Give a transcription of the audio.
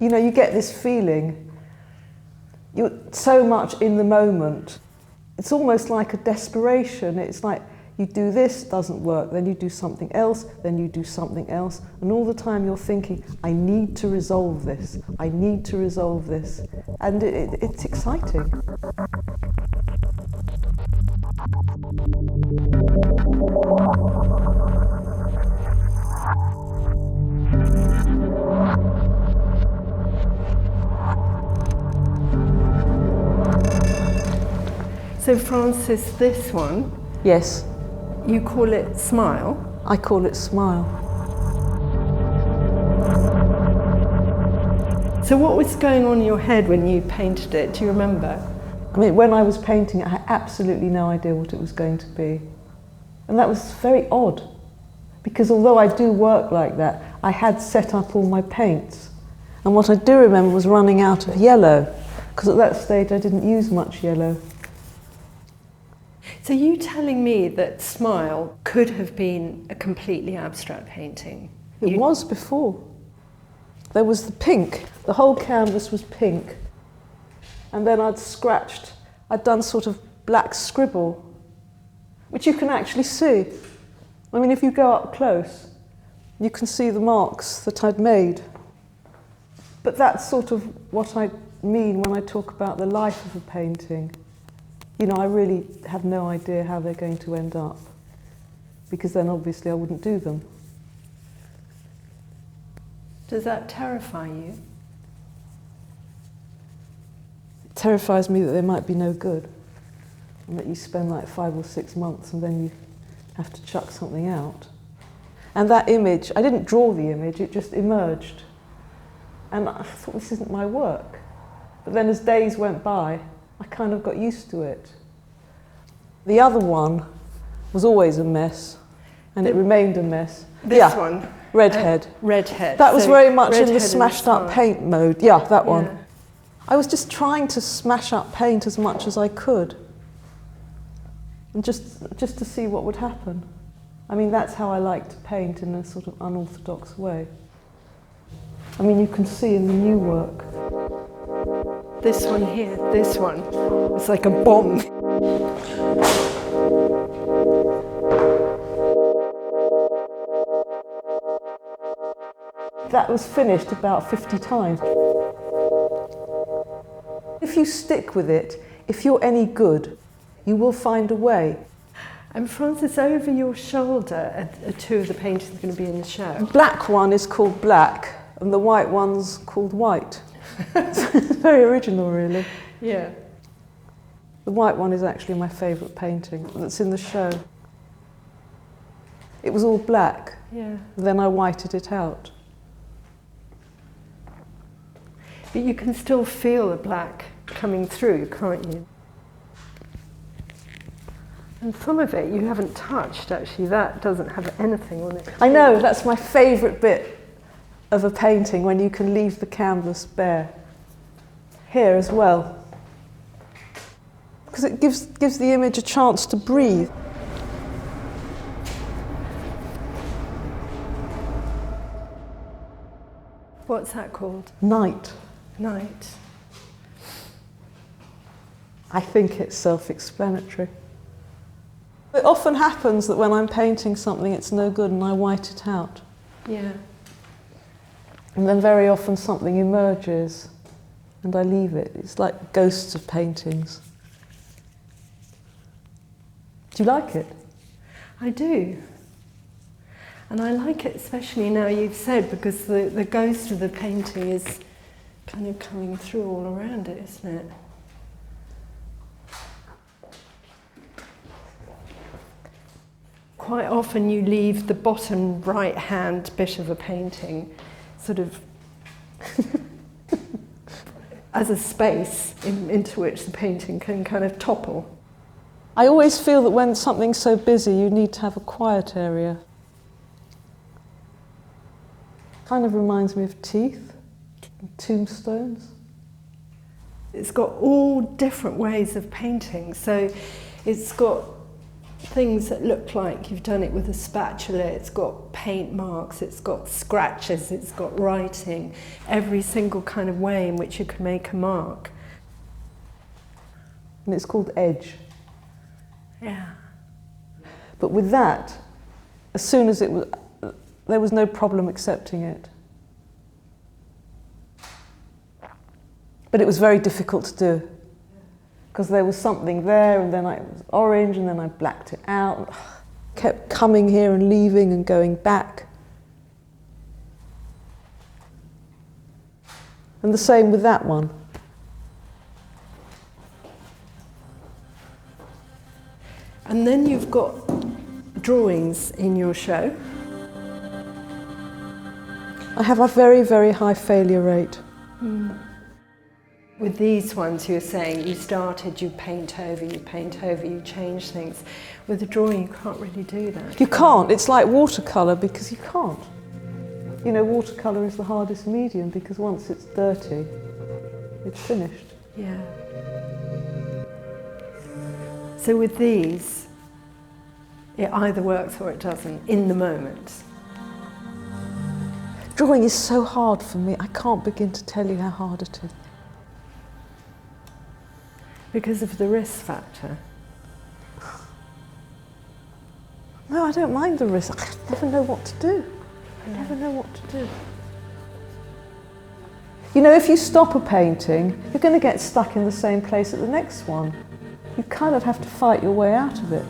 You know, you get this feeling, you're so much in the moment. It's almost like a desperation. It's like you do this, doesn't work, then you do something else, then you do something else, and all the time you're thinking, I need to resolve this, I need to resolve this. And it's exciting. So Francis, this one, Yes. you call it Smile? I call it Smile. So what was going on in your head when you painted it? Do you remember? I mean, when I was painting it, I had absolutely no idea what it was going to be. And that was very odd, because although I do work like that, I had set up all my paints. And what I do remember was running out of yellow, because at that stage I didn't use much yellow. So you telling me that Smile could have been a completely abstract painting? It was before. There was the pink. The whole canvas was pink. And then I'd done sort of black scribble, which you can actually see. I mean, if you go up close, you can see the marks that I'd made. But that's sort of what I mean when I talk about the life of a painting. You know, I really have no idea how they're going to end up, because then obviously I wouldn't do them. Does that terrify you? It terrifies me that they might be no good, and that you spend like 5 or 6 months and then you have to chuck something out. And that image, I didn't draw the image, it just emerged. And I thought, this isn't my work. But then as days went by, I kind of got used to it. The other one was always a mess, and it remained a mess. This one? Redhead. Redhead. That was So very much in the Redhead smashed up paint mode. Yeah, that one. Yeah. I was just trying to smash up paint as much as I could, and just to see what would happen. I mean, that's how I like to paint, in a sort of unorthodox way. I mean, you can see in the new work. This one here, this one, it's like a bomb. That was finished about 50 times. If you stick with it, if you're any good, you will find a way. And Francis, over your shoulder are two of the paintings going to be in the show. The black one is called Black, and the white one's called White. It's very original, really. Yeah. The white one is actually my favourite painting that's in the show. It was all black, Yeah. then I whited it out. But you can still feel the black coming through, can't you? And some of it you haven't touched, actually. That doesn't have anything on it. I know, that's my favourite bit of a painting, when you can leave the canvas bare. Here as well. Because it gives the image a chance to breathe. What's that called? Night. Night. I think it's self-explanatory. It often happens that when I'm painting something it's no good and I white it out. Yeah. And then very often something emerges and I leave it. It's like ghosts of paintings. Do you like it? I do. And I like it especially now you've said, because the ghost of the painting is kind of coming through all around it, isn't it? Quite often you leave the bottom right-hand bit of a painting sort of as a space into which the painting can kind of topple. I always feel that when something's so busy you need to have a quiet area. Kind of reminds me of teeth, tombstones. It's got all different ways of painting. So it's got things that look like you've done it with a spatula. It's got paint marks, it's got scratches, it's got writing, every single kind of way in which you can make a mark. And it's called edge. Yeah. But with that, as soon as it was, there was no problem accepting it. But it was very difficult to do, because there was something there, and then it was orange, and then I blacked it out, and kept coming here and leaving and going back. And the same with that one. And then you've got drawings in your show. I have a very, very high failure rate. With these ones, you're saying you started, you paint over, you change things. With a drawing, you can't really do that. You can't. It's like watercolour, because you can't. You know, watercolour is the hardest medium, because once it's dirty, it's finished. Yeah. So with these, it either works or it doesn't, in the moment. Drawing is so hard for me, I can't begin to tell you how hard it is. Because of the risk factor. No, I don't mind the risk. I never know what to do. I never know what to do. You know, if you stop a painting, you're going to get stuck in the same place at the next one. You kind of have to fight your way out of it.